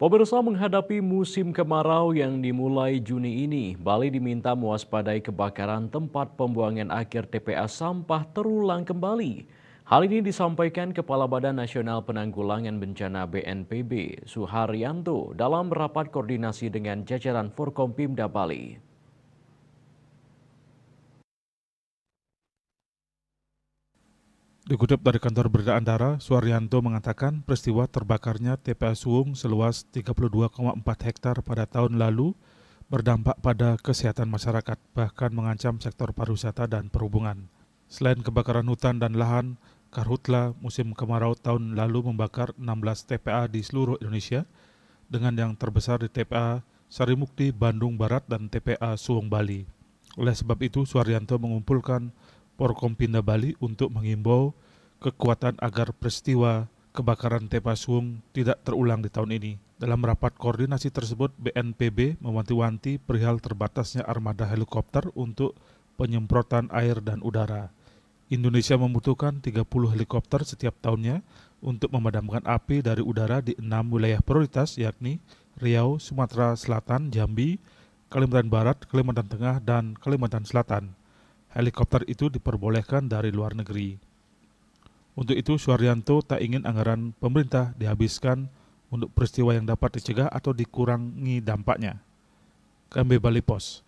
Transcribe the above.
Pemirsa, menghadapi musim kemarau yang dimulai Juni ini, Bali diminta mewaspadai kebakaran tempat pembuangan akhir TPA sampah terulang kembali. Hal ini disampaikan Kepala Badan Nasional Penanggulangan Bencana BNPB, Suharyanto, dalam rapat koordinasi dengan jajaran Forkompimda Bali. Dikutip dari kantor berita Antara, Suharyanto mengatakan peristiwa terbakarnya TPA Suwung seluas 32,4 hektar pada tahun lalu berdampak pada kesehatan masyarakat, bahkan mengancam sektor pariwisata dan perhubungan. Selain kebakaran hutan dan lahan, Karhutla musim kemarau tahun lalu membakar 16 TPA di seluruh Indonesia, dengan yang terbesar di TPA Sarimukti, Bandung Barat, dan TPA Suwung, Bali. Oleh sebab itu, Suharyanto mengumpulkan Forkompimda Bali untuk menghimbau kekuatan agar peristiwa kebakaran TPA Suwung tidak terulang di tahun ini. Dalam rapat koordinasi tersebut, BNPB mewanti-wanti perihal terbatasnya armada helikopter untuk penyemprotan air dan udara. Indonesia membutuhkan 30 helikopter setiap tahunnya untuk memadamkan api dari udara di 6 wilayah prioritas, yakni Riau, Sumatera Selatan, Jambi, Kalimantan Barat, Kalimantan Tengah, dan Kalimantan Selatan. Helikopter itu diperbolehkan dari luar negeri. Untuk itu, Suharyanto tak ingin anggaran pemerintah dihabiskan untuk peristiwa yang dapat dicegah atau dikurangi dampaknya. KMB Bali Pos.